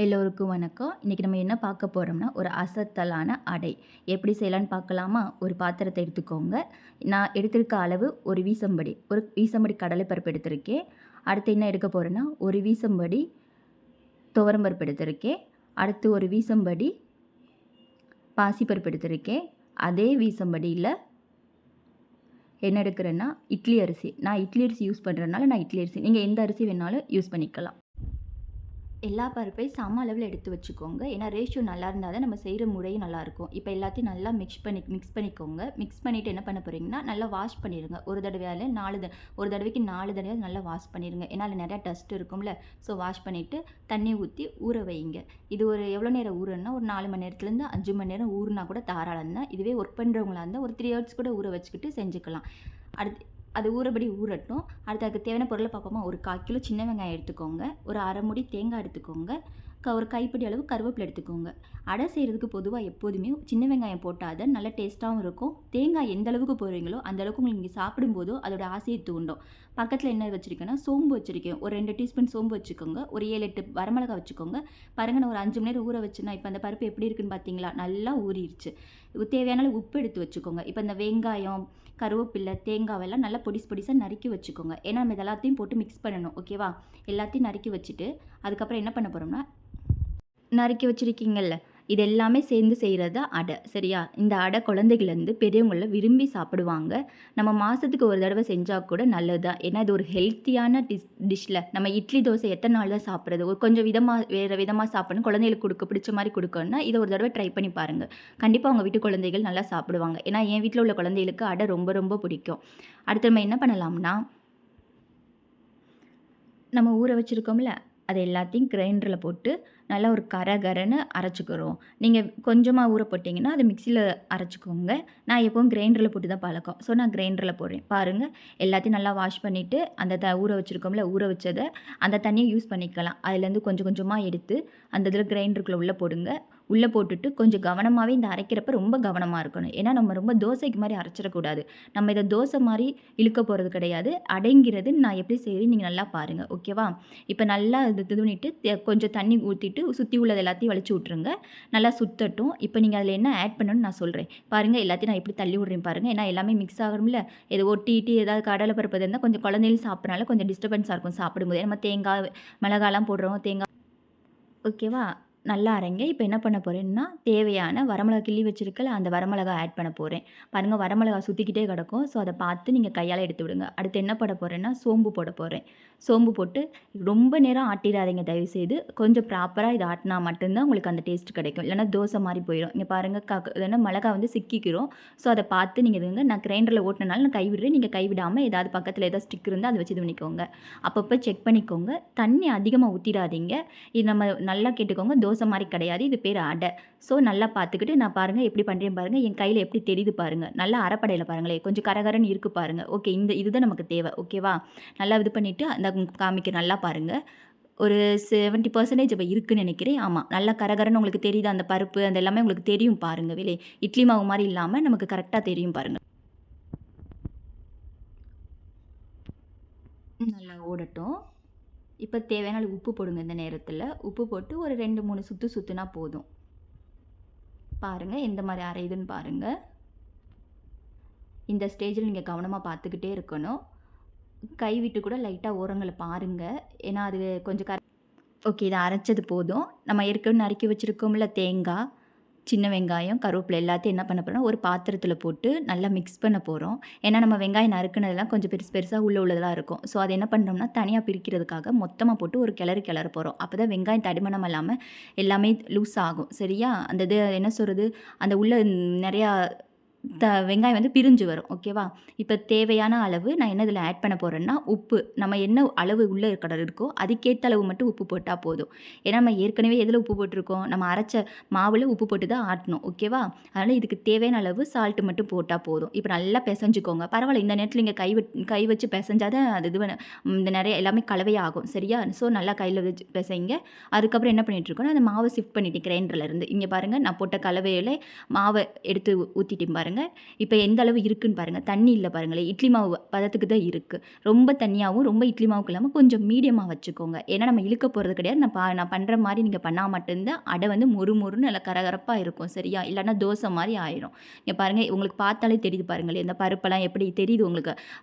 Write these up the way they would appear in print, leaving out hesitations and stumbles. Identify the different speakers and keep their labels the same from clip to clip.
Speaker 1: எல்லோருக்கும் வணக்கம். இன்றைக்கி நம்ம என்ன பார்க்க போகிறோம்னா, ஒரு அசத்தலான அடை எப்படி செய்யலான்னு பார்க்கலாமா? ஒரு பாத்திரத்தை எடுத்துக்கோங்க. நான் எடுத்திருக்க அளவு ஒரு வீசம்படி கடலைப்பருப்பு எடுத்திருக்கேன். அடுத்து என்ன எடுக்க போகிறேன்னா, ஒரு வீசம்படி துவரம்பருப்பு எடுத்திருக்கேன். அடுத்து ஒரு வீசம்படி பாசிப்பருப்பு எடுத்திருக்கேன். அதே வீசம்படியில் என்ன எடுக்கிறேன்னா, இட்லி அரிசி. நான் இட்லி அரிசி யூஸ் பண்ணுறதுனால நான் இட்லி அரிசி, நீங்கள் எந்த அரிசி வேணாலும் யூஸ் பண்ணிக்கலாம். எல்லா பருப்பையும் சம அளவில் எடுத்து வச்சுக்கோங்க. ஏன்னா ரேஷியோ நல்லா இருந்தால் தான் நம்ம செய்கிற முறையும் நல்லாயிருக்கும். இப்போ எல்லாத்தையும் நல்லா மிக்ஸ் பண்ணிக்கோங்க. மிக்ஸ் பண்ணிவிட்டு என்ன பண்ண போகிறீங்கன்னா, நல்லா வாஷ் பண்ணிடுங்க. ஒரு தடவையால் ஒரு தடவைக்கு 4 தடவையாவது நல்லா வாஷ் பண்ணிடுங்க. ஏன்னா அதில் நிறையா டஸ்ட் இருக்கும்ல. ஸோ வாஷ் பண்ணிவிட்டு தண்ணி ஊற்றி ஊற வைங்க. இது ஒரு எவ்வளோ நேரம் ஊறணும்னா, ஒரு 4 மணி நேரத்துலேருந்து 5 மணி நேரம் ஊறினா கூட தாராளம் தான். இதுவே ஒர்க் பண்ணுறவங்களா இருந்தால் ஒரு 3 ஹவர்ஸ் கூட ஊற வச்சுக்கிட்டு செஞ்சுக்கலாம். அடுத்து அது ஊறட்டும். அடுத்து அதுக்கு தேவையான பொருளை பார்ப்போமா? ஒரு 1/4 கிலோ சின்ன வெங்காயம் எடுத்துக்கோங்க. ஒரு அரை மூடி தேங்காய் எடுத்துக்கோங்க. ஒரு கைப்பிடி அளவு கருவேப்பிலை எடுத்துக்கோங்க. அடை செய்கிறதுக்கு பொதுவாக எப்போதுமே சின்ன வெங்காயம் போட்டால் தான் நல்ல டேஸ்ட்டாகவும் இருக்கும். தேங்காய் எந்த அளவுக்கு போடுறீங்களோ அந்த அளவுக்கு உங்களுக்கு நீங்கள் சாப்பிடும்போதோ அதோட ஆசையை தூண்டும். பக்கத்தில் என்ன வச்சுருக்கேன்னா, சோம்பு வச்சுருக்கேன். ஒரு 2 டீஸ்பூன் சோம்பு வச்சுக்கோங்க. ஒரு 7, 8 வரமிளகாய் வச்சுக்கோங்க. பாருங்கள், நான் ஒரு 5 மணி நேரம் ஊற வச்சுன்னா இப்போ அந்த பருப்பு எப்படி இருக்குன்னு பார்த்தீங்களா? நல்லா ஊறிடுச்சு. தேவையான அளவு உப்பு எடுத்து வச்சுக்கோங்க. இப்போ இந்த வெங்காயம், கருவேப்பிலை, தேங்காவெல்லாம் நல்லா பொடிசாக நறுக்கி வச்சுக்கோங்க. ஏன்னா நம்ம இது எல்லாத்தையும் போட்டு மிக்ஸ் பண்ணணும். ஓகேவா? எல்லாத்தையும் நறுக்கி வச்சுட்டு அதுக்கப்புறம் என்ன பண்ண போகிறோம்னா, நறுக்கி வச்சுருக்கீங்கள்ல, இது எல்லாமே சேர்ந்து செய்கிறது தான் அடை. சரியா? இந்த அடை குழந்தைகள்லேருந்து பெரியவங்கள விரும்பி சாப்பிடுவாங்க. நம்ம மாதத்துக்கு ஒரு தடவை செஞ்சால் கூட நல்லது தான். ஏன்னா இது ஒரு ஹெல்த்தியான டிஷ்ஷில் நம்ம இட்லி தோசை எத்தனை நாள் தான் சாப்பிட்றது? ஒரு கொஞ்சம் வேறு விதமாக சாப்பிடணும், குழந்தைகளுக்கு பிடிச்ச மாதிரி கொடுக்கணும்னா இதை ஒரு தடவை ட்ரை பண்ணி பாருங்கள். கண்டிப்பாக உங்கள் வீட்டு குழந்தைகள் நல்லா சாப்பிடுவாங்க. ஏன்னா என் வீட்டில் உள்ள குழந்தைகளுக்கு அடை ரொம்ப ரொம்ப பிடிக்கும். அடுத்து நம்ம என்ன பண்ணலாம்னா, நம்ம ஊற வச்சுருக்கோம்ல, அது எல்லாத்தையும் கிரைண்டரில் போட்டு நல்லா ஒரு கரகரன்னு அரைச்சிக்கிறோம். நீங்கள் கொஞ்சமாக ஊற போட்டிங்கன்னா அதை மிக்சியில் அரைச்சிக்கோங்க. நான் எப்போவும் கிரைண்டரில் போட்டு தான் பழக்கம். ஸோ நான் கிரைண்டரில் போடுறேன். பாருங்கள், எல்லாத்தையும் நல்லா வாஷ் பண்ணிவிட்டு அந்த ஊற வச்சுருக்கோம்ல, ஊற வச்சதை அந்த தண்ணியை யூஸ் பண்ணிக்கலாம். அதுலேருந்து கொஞ்சம் கொஞ்சமாக எடுத்து அந்த இதில் கிரைண்டருக்குள்ளே உள்ளே போடுங்க. உள்ளே போட்டுட்டு கொஞ்சம் கவனமாகவே இந்த அரைக்கிறப்ப ரொம்ப கவனமாக இருக்கணும். ஏன்னா நம்ம ரொம்ப தோசைக்கு மாதிரி அரைச்சிடக்கூடாது. நம்ம இதை தோசை மாதிரி இழுக்க போகிறது கிடையாது. அடங்கிறது நான் எப்படி செய்கிறேன் நீங்கள் நல்லா பாருங்கள். ஓகேவா? இப்போ நல்லா இது பண்ணிவிட்டு கொஞ்சம் தண்ணி ஊற்றிட்டு சுற்றி உள்ளது எல்லாத்தையும் வலிச்சு விட்ருங்க. நல்லா சுற்றட்டும். இப்போ நீங்கள் அதில் என்ன ஆட் பண்ணணும்னு நான் சொல்கிறேன். பாருங்கள், எல்லாத்தையும் நான் எப்படி தள்ளி விட்றேன் பாருங்கள். ஏன்னா எல்லாமே மிக்ஸ் ஆகணும்ல. இது ஒட்டிட்டு ஏதாவது கடலை பருப்பு இருந்தால் கொஞ்சம் குழந்தைகளும் சாப்பிட்றனால கொஞ்சம் டிஸ்டர்பன்ஸாக இருக்கும் சாப்பிடும்போது. நம்ம தேங்காய், மிளகாலாம் போடுறோம். ஓகேவா? நல்லா அரைங்க. இப்போ என்ன பண்ண போகிறேன்னா, தேவையான வரமிளகா கிள்ளி வச்சுருக்கல, அந்த வரமிளகா ஆட் பண்ண போகிறேன். பாருங்கள், வரமிளகா சுற்றிக்கிட்டே கிடக்கும். ஸோ அதை பார்த்து நீங்கள் கையால் எடுத்து விடுங்க. அடுத்து என்ன போட போகிறேன்னா, சோம்பு போட போகிறேன். சோம்பு போட்டு ரொம்ப நேரம் ஆட்டிடாதீங்க தயவுசெய்து. கொஞ்சம் ப்ராப்பராக இதை ஆட்டினா மட்டும்தான் உங்களுக்கு அந்த டேஸ்ட் கிடைக்கும். இல்லைனா தோசை மாதிரி போயிடும். இங்கே பாருங்கள், இல்லைன்னா மிளகா வந்து சிக்கிக்கிறோம். ஸோ அதை பார்த்து நீங்கள் இதுங்க. நான் கிரைண்டரில் ஓட்டினால நான் கைவிடுறேன். நீங்கள் கைவிடாமல் ஏதாவது பக்கத்தில் ஏதாவது ஸ்டிக் இருந்தால் அதை வச்சு இது பண்ணிக்கோங்க. அப்பப்போ செக் பண்ணிக்கோங்க. தண்ணி அதிகமாக ஊற்றிடாதீங்க. இது நம்ம நல்லா கேட்டுக்கோங்க, தோசை மாதிரி கிடையாது. இது பேர் அடை. ஸோ நல்லா பார்த்துக்கிட்டு நான் பாருங்கள் எப்படி பண்ணுறேன் பாருங்கள். என் கையில் எப்படி தெரியுது பாருங்கள். நல்லா அரைப்படையில் பாருங்களேன், கொஞ்சம் கரகரன்னு இருக்குது பாருங்கள். ஓகே, இதுதான் நமக்கு தேவை. ஓகேவா? நல்லா இது பண்ணிவிட்டு அந்த காமிக்க நல்லா பாருங்கள். ஒரு 70% இப்போ இருக்குதுன்னு நினைக்கிறேன். ஆமாம், நல்லா கரகரன்னு உங்களுக்கு தெரியுது. அந்த பருப்பு அந்த எல்லாமே உங்களுக்கு தெரியும் பாருங்கள். இட்லி மாவு மாதிரி இல்லாமல் நமக்கு கரெக்டாக தெரியும் பாருங்கள். நல்லா ஓடட்டும். இப்போ தேவையான அளவு உப்பு போடுங்க. இந்த நேரத்தில் உப்பு போட்டு ஒரு 2, 3 சுற்றுனா போதும். பாருங்கள் எந்த மாதிரி அரையுதுன்னு பாருங்கள். இந்த ஸ்டேஜில் நீங்கள் கவனமாக பார்த்துக்கிட்டே இருக்கணும். கை விட்டு கூட லைட்டாக ஓரங்களை பாருங்கள். ஏன்னா அது கொஞ்சம் ஓகே, இதை அரைச்சது போதும். நம்ம ஏற்கனவே நறுக்கி வச்சுருக்கோம்ல, தேங்காய், சின்ன வெங்காயம், கருவேப்பிலை எல்லாத்தையும் என்ன பண்ண போகிறோம், ஒரு பாத்திரத்தில் போட்டு நல்லா மிக்ஸ் பண்ண போகிறோம். ஏன்னா நம்ம வெங்காயம் நறுக்குனதெல்லாம் கொஞ்சம் பெருசாக உள்ளதெல்லாம் இருக்கும். ஸோ அதை என்ன பண்ணுறோம்னா, தனியாக பிரிக்கிறதுக்காக மொத்தமாக போட்டு ஒரு கிளற போகிறோம். அப்போ தான் வெங்காயம் தடிமணம் இல்லாமல் எல்லாமே லூஸ் ஆகும். சரியா? அந்த இது என்ன சொல்கிறது, அந்த உள்ள நிறையா வெங்காயம் வந்து பிரிஞ்சு வரும். ஓகேவா? இப்போ தேவையான அளவு நான் என்ன இதில் ஆட் பண்ண போகிறேன்னா, உப்பு. நம்ம என்ன அளவு உள்ளே இருக்கோ அதுக்கேற்ற அளவு மட்டும் உப்பு போட்டால் போதும். ஏன்னா நம்ம ஏற்கனவே எதில் உப்பு போட்டிருக்கோம், நம்ம அரைச்ச மாவில் உப்பு போட்டு தான் ஆட்டணும். ஓகேவா? அதனால் இதுக்கு தேவையான அளவு சால்ட்டு மட்டும் போட்டால் போதும். இப்போ நல்லா பிசைஞ்சுக்கோங்க. பரவாயில்ல, இந்த நேரத்தில் இங்கே கை வச்சு பிசைஞ்சாதான் அது இந்த நிறைய எல்லாமே கலவையாகும். சரியா? ஸோ நல்லா கையில் வச்சு பிசைங்க. அதுக்கப்புறம் என்ன பண்ணிகிட்ருக்கோன்னா, அந்த மாவை ஷிஃப்ட் பண்ணிவிட்டு கிரைண்டர்லேருந்து இங்கே பாருங்கள், நான் போட்ட கலவையில் மாவை எடுத்து ஊற்றிட்டேன் பாருங்கள். பாருங்கள். இப்போ எந்த அளவு இருக்குன்னு பாருங்கள். தண்ணி இல்லை பாருங்களேன். இட்லி மாவு பதத்துக்கு தான் இருக்குது. ரொம்ப தண்ணியாகவும் ரொம்ப இட்லி மாவுக்கு இல்லாமல் கொஞ்சம் மீடியமாக வச்சுக்கோங்க. ஏன்னா நம்ம இழுக்க போகிறது கிடையாது. நான் பண்ணுற மாதிரி நீங்கள் பண்ணால் மட்டும்தான் அடை வந்து மொறு மொறுன்னு நல்லா கரகரப்பாக இருக்கும். சரியா? இல்லைன்னா தோசை மாதிரி ஆயிரும். இங்கே பாருங்கள், உங்களுக்கு பார்த்தாலே தெரியுது பாருங்களேன். இந்த பருப்பெல்லாம் எப்படி தெரியுது உங்களுக்கு.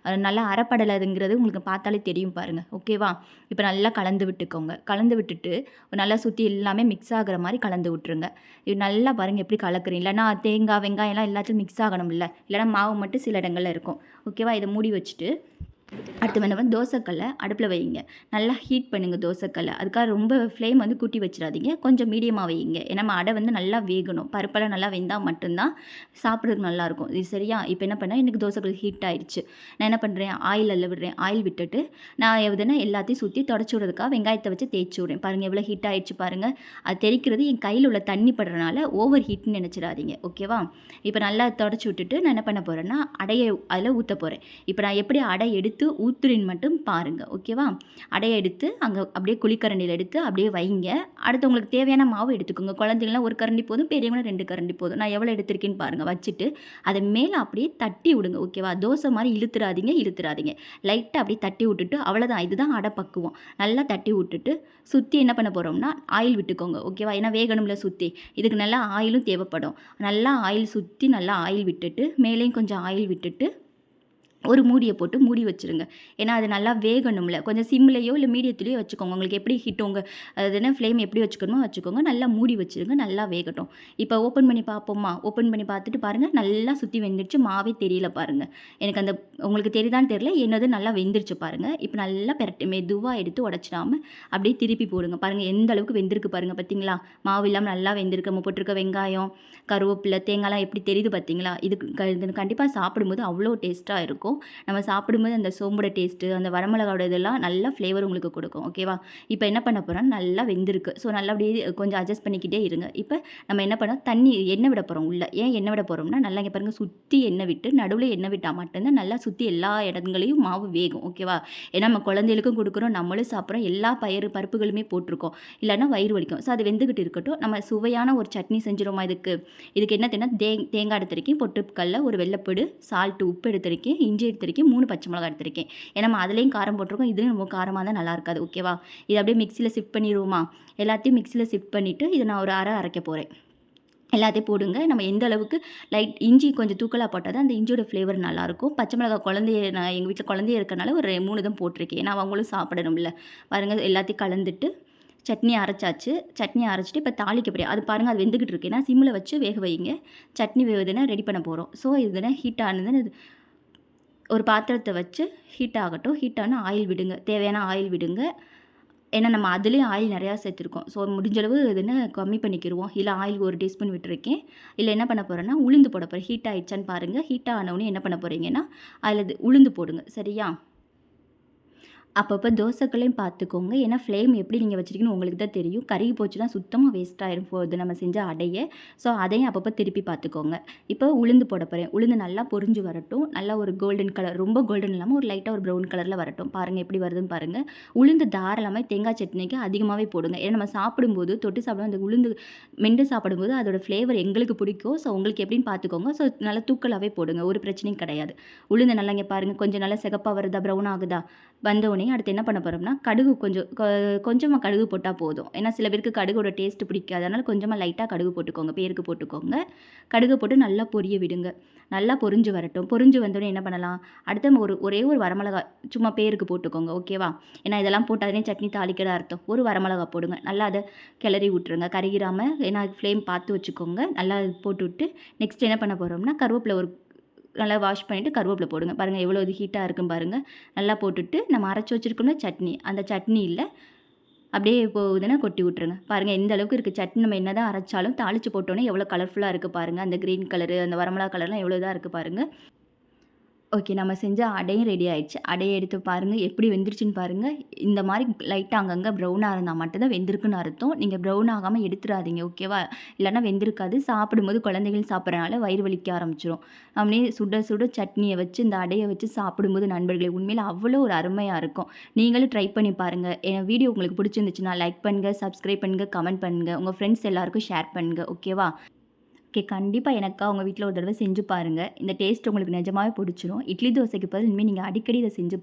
Speaker 1: நல்லா அரைப்படலைங்கிறது உங்களுக்கு பார்த்தாலே தெரியும் பாருங்கள். ஓகேவா? இப்போ நல்லா கலந்து விட்டுக்கோங்க. கலந்து விட்டுட்டு நல்லா சுற்றி எல்லாமே மிக்ஸ் ஆகிற மாதிரி கலந்து விட்டுருங்க. இது நல்லா பாருங்கள் எப்படி கலக்குறீங்க. இல்லைனா தேங்காய் வெங்காயம்லாம் எல்லாத்தையும் மிக்ஸ் ஆகணும் இல்லை, இல்லைனா மாவு மட்டும் சில இடங்களில் இருக்கும். ஓகேவா? இதை மூடி வச்சுட்டு அடுத்து என்ன தோசைக்கல்லை அடுப்பில் வைங்க. நல்லா ஹீட் பண்ணுங்கள் தோசைக்கல்லை. அதுக்காக ரொம்ப ஃப்ளேம் வந்து கூட்டி வச்சிடாதீங்க. கொஞ்சம் மீடியமாக வைங்க. ஏன்னா நம்ம அடை வந்து நல்லா வேகணும். பருப்பெல்லாம் நல்லா வெந்தால் மட்டும்தான் சாப்பிட்றதுக்கு நல்லாயிருக்கும். இது சரியா? இப்போ என்ன பண்ணேன், எனக்கு தோசைக்கல் ஹீட் ஆகிடுச்சு. நான் என்ன பண்ணுறேன், ஆயில் அதில் விடுறேன். ஆயில் விட்டுட்டு நான் எதுனா எல்லாத்தையும் சுற்றி தொடச்சி விடுறதுக்காக வெங்காயத்தை வச்சு தேய்ச்சி விடுறேன். பாருங்கள் எவ்வளோ ஹீட் ஆகிடுச்சு பாருங்கள். அது தெரிக்கிறது என் கையில் உள்ள தண்ணி படுறதுனால ஓவர் ஹீட்னு நினச்சிடாதீங்க. ஓகேவா? இப்போ நல்லா தொடச்சி விட்டுட்டு நான் என்ன பண்ண போகிறேன்னா அடையை அதில் ஊற்ற போகிறேன். இப்போ நான் எப்படி அடை எடுத்து ஊத்துறேன்னு மட்டும் பாருங்கள். ஓகேவா? அடையை எடுத்து அங்கே அப்படியே குழிக்கரண்டியில் எடுத்து அப்படியே வைங்க. அடுத்து உங்களுக்கு தேவையான மாவு எடுத்துக்கோங்க. குழந்தைங்களாம் ஒரு கரண்டி போதும், பெரியவங்க 2 கரண்டி போதும். நான் எவ்வளோ எடுத்திருக்கேன்னு பாருங்கள். வச்சுட்டு அதை மேலே அப்படியே தட்டி விடுங்க. ஓகேவா? தோசை மாதிரி இழுத்துறாதீங்க. லைட்டாக அப்படியே தட்டி விட்டுட்டு அவ்வளோதான். இதுதான் அடை பக்குவம். நல்லா தட்டி விட்டுட்டு சுற்றி என்ன பண்ண போகிறோம்னா ஆயில் விட்டுக்கோங்க. ஓகேவா? ஏன்னா வேகணும்ல சுற்றி. இதுக்கு நல்லா ஆயிலும் தேவைப்படும். நல்லா ஆயில் சுற்றி நல்லா ஆயில் விட்டுட்டு மேலேயும் கொஞ்சம் ஆயில் விட்டுட்டு ஒரு மூடியை போட்டு மூடி வச்சுருங்க. ஏன்னா அது நல்லா வேகணும்ல. கொஞ்சம் சிம்லையோ இல்லை மீடியத்துலேயோ வச்சுக்கோங்க. உங்களுக்கு எப்படி ஹீட் உங்கள் அது என்ன ஃப்ளேம் எப்படி வச்சுக்கணுமோ வச்சுக்கோங்க. நல்லா மூடி வச்சுருங்க. நல்லா வேகட்டும். இப்போ ஓப்பன் பண்ணி பார்ப்போமா? ஓப்பன் பண்ணி பார்த்துட்டு பாருங்கள், நல்லா சுற்றி வெந்துடுச்சு. மாவே தெரியல பாருங்கள். எனக்கு அந்த உங்களுக்கு தெரியுதான்னு தெரியல, என்னது நல்லா வெந்துருச்சு பாருங்கள். இப்போ நல்லா மெதுவாக எடுத்து உடச்சிடாமல் அப்படியே திருப்பி போடுங்க. பாருங்கள் எந்த அளவுக்கு வெந்திருக்கு பாருங்கள். பார்த்தீங்களா? மாவு இல்லாமல் நல்லா வெந்திருக்கு. நம்ம போட்டிருக்க வெங்காயம், கருவேப்பிலை, தேங்காய்லாம் எப்படி தெரியுது பார்த்தீங்களா? இது கண்டிப்பாக சாப்பிடும்போது அவ்வளோ டேஸ்ட்டாக இருக்கும். நம்ம சாப்பிடும்போது அந்த சோம்போட டேஸ்ட்டு, அந்த வரமிளகாவோட இதெல்லாம் நல்லா ஃப்ளேவர் உங்களுக்கு கொடுக்கும். ஓகேவா? இப்போ என்ன பண்ண போகிறோம்னா நல்லா வெந்திருக்கு. ஸோ நல்லா அப்படியே கொஞ்சம் அட்ஜஸ்ட் பண்ணிக்கிட்டே இருங்க. இப்போ நம்ம என்ன பண்ணோம், எண்ணெய் விட போகிறோம் உள்ள. ஏன் எண்ணெய் விட போகிறோம்னா நல்லா இங்கே பாருங்கள், சுற்றி எண்ணெய் விட்டு நடுவில் எண்ணெய் விட்டால் மட்டும்தான் நல்லா சுற்றி எல்லா இடங்களையும் மாவு வேகும். ஓகேவா? ஏன்னா நம்ம குழந்தைகளுக்கும் கொடுக்குறோம், நம்மளும் சாப்பிட்றோம், எல்லா பருப்புகளுமே போட்டிருக்கோம். இல்லைன்னா வயிறு வலிக்கும். ஸோ அது வெந்துக்கிட்டு இருக்கட்டும். நம்ம சுவையான ஒரு சட்னி செஞ்சிருமா இதுக்கு என்ன தேன்னா தேங்காய் எடுத்திருக்கேன், பொட்டுக்கல்ல, ஒரு வெள்ளைப்பூடு, சால்ட்டு, உப்பு எடுத்திருக்கேன், இஞ்சி எடுத்திருக்கேன், 3 பச்சை மிளகாய் எடுத்திருக்கேன். ஏன்னா நம்ம அதுலேயும் காரம் போட்டிருக்கோம், இதுலேயும் ரொம்ப காரமாக தான் நல்லா இருக்காது. ஓகேவா? இதை அப்படியே மிக்சியில் ஷிஃப்ட் பண்ணிடுவோமா? எல்லாத்தையும் மிக்சியில் ஷிஃப்ட் பண்ணிவிட்டு இதை நான் ஒரு அரைக்க போகிறேன். எல்லாத்தையும் போடுங்க. நம்ம எந்த அளவுக்கு இஞ்சி கொஞ்சம் தூக்கலாக போட்டால் தான் அந்த இஞ்சியோட ஃப்ளேவர் நல்லாயிருக்கும். பச்சை மிளகாய் நான் எங்கள் வீட்டில் குழந்தைய இருக்கனால ஒரு 3 தான் போட்டிருக்கேன். ஏன்னா அவங்களும் சாப்பிடணும்ல. பாருங்கள் எல்லாத்தையும் கலந்துட்டு சட்னி அரைச்சாச்சு. சட்னி அரைச்சிட்டு இப்போ தாளிக்க போகிறேன். அது பாருங்கள், அது வெந்துக்கிட்டு இருக்கு. ஏன்னா சிம்மில் வச்சு வேக வைங்க. சட்னி வேகுதுன்னா ரெடி பண்ண போகிறோம். ஸோ இதுனா ஹீட் ஆனதுன்னு ஒரு பாத்திரத்தை வச்சு ஹீட் ஆகட்டும். ஹீட் ஆனால் ஆயில் விடுங்க. தேவையான ஆயில் விடுங்க. ஏன்னா நம்ம அதுலேயும் ஆயில் நிறையா சேர்த்துருக்கோம். ஸோ முடிஞ்சளவு இதுன்னு கம்மி பண்ணிக்கிடுவோம். இல்லை ஆயில் 1 டீஸ்பூன் விட்டுருக்கேன். இல்லை என்ன பண்ண போகிறேன்னா உளுந்து போட போகிறேன். ஹீட் ஆகிடுச்சான்னு பாருங்கள். ஹீட் ஆனவுடனே என்ன பண்ண போகிறீங்கன்னா அதில் உளுந்து போடுங்க. சரியா? அப்பப்போ தோசைக்கல்லையும் பார்த்துக்கோங்க. ஏன்னா ஃப்ளேம் எப்படி நீங்கள் வச்சுருக்கீங்கன்னு உங்களுக்கு தான் தெரியும். கருகி போச்சுன்னா சுத்தமாக வேஸ்ட் ஆகிடும் போகுது நம்ம செஞ்ச அடையை. ஸோ அதையும் அப்பப்போ திருப்பி பார்த்துக்கோங்க. இப்போ உளுந்து போட போகிறேன். உளுந்து நல்லா பொரிஞ்சு வரட்டும். நல்லா ஒரு கோல்டன் கலர், ரொம்ப கோல்டன் இல்லாமல் ஒரு லைட்டாக ஒரு ப்ரௌன் கலரில் வரட்டும். பாருங்கள் எப்படி வருதுன்னு பாருங்கள். உளுந்து தாராளமாக தேங்காய் சட்னிக்கு அதிகமாகவே போடுங்க. ஏன்னா நம்ம சாப்பிடும்போது தொட்டு சாப்பிடும் அந்த உளுந்து மென்று சாப்பிடும்போது அதோட ஃப்ளேவர் எங்களுக்கு பிடிக்கும். ஸோ உங்களுக்கு எப்படின்னு பார்த்துக்கோங்க. ஸோ நல்லா தூக்கலாகவே போடுங்க. ஒரு பிரச்சனையும் கிடையாது. உளுந்து நல்லா இங்கே பாருங்கள், கொஞ்சம் நல்லா சிகப்பாக வருதா, ப்ரௌன் ஆகுதா? வந்தோடனே அடுத்து என்ன பண்ண போகிறோம்னா கடுகு கொஞ்சமாக கடுகு போட்டால் போதும். ஏன்னா சில பேருக்கு கடுகோட டேஸ்ட்டு பிடிக்காது. அதனால் கொஞ்சமாக லைட்டாக கடுகு போட்டுக்கோங்க. பேருக்கு போட்டுக்கோங்க. கடுகு போட்டு நல்லா பொரிய விடுங்க. நல்லா பொரிஞ்சு வரட்டும். பொரிஞ்சு வந்தோடனே என்ன பண்ணலாம், அடுத்து ஒரே ஒரு வரமிளகா சும்மா பேருக்கு போட்டுக்கோங்க. ஓகேவா? ஏன்னா இதெல்லாம் போட்டாலே சட்னி தாளிக்கிறதா அர்த்தம். ஒரு வரமிளகா போடுங்க. நல்லா அதை கிளறி விட்டுருங்க, கருகிராமல். ஏன்னா ஃப்ளேம் பார்த்து வச்சுக்கோங்க. நல்லா போட்டு விட்டு நெக்ஸ்ட் என்ன பண்ண போகிறோம்னா கருவேப்பிலை நல்லா வாஷ் பண்ணிவிட்டு கருவேப்பிலை போடுங்க. பாருங்கள் எவ்வளோ இது ஹீட்டாக இருக்குன்னு பாருங்கள். நல்லா போட்டுட்டு நம்ம அரைச்சி வச்சுருக்கோம்னா சட்னி, அந்த சட்னியில் அப்படியே போகுதுன்னா கொட்டி விட்ருங்க. பாருங்கள் எந்த அளவுக்கு இருக்குது சட்னி. நம்ம என்ன தான் அரைச்சாலும் தாளித்து போட்டோன்னே எவ்வளோ கலர்ஃபுல்லாக இருக்குது பாருங்கள். அந்த க்ரீன் கலரு, அந்த வரமிளகா கலர்லாம் எவ்வளோ இதாக இருக்குது பாருங்கள். ஓகே, நம்ம செஞ்ச அடையும் ரெடி ஆகிடுச்சு. அடையை எடுத்து பாருங்கள் எப்படி வெந்துருச்சுன்னு பாருங்கள். இந்த மாதிரி லைட்டாக அங்கங்கே ப்ரௌனாக இருந்தால் மட்டும்தான் வெந்திருக்குன்னு அர்த்தம். நீங்கள் ப்ரௌன் ஆகாமல் எடுத்துடாதீங்க. ஓகேவா? இல்லைனா வெந்திருக்காது. சாப்பிடும்போது குழந்தைகள் சாப்பிட்றனால வயிறு வலிக்க ஆரம்பிச்சிடும். அப்படியே சுட சுட சட்னியை வச்சு இந்த அடையை வச்சு சாப்பிடும்போது நண்பர்களே உண்மையில் அவ்வளோ ஒரு அருமையாக இருக்கும். நீங்களும் ட்ரை பண்ணி பாருங்கள். என் வீடியோ உங்களுக்கு பிடிச்சிருந்துச்சுன்னா லைக் பண்ணுங்கள், சப்ஸ்கிரைப் பண்ணுங்கள், கமெண்ட் பண்ணுங்கள். உங்கள் ஃப்ரெண்ட்ஸ் எல்லாருக்கும் ஷேர் பண்ணுங்கள். ஓகேவா? ஓகே. கண்டிப்பா எனக்கா உங்க வீட்ல ஒரு தடவ செஞ்சு பாருங்க. இந்த டேஸ்ட் உங்களுக்கு நிஜமாவே புடிச்சிரும். இட்லி, தோசைக்கு பதில் இனிமே நீங்க அடிக்கடி இத செஞ்சு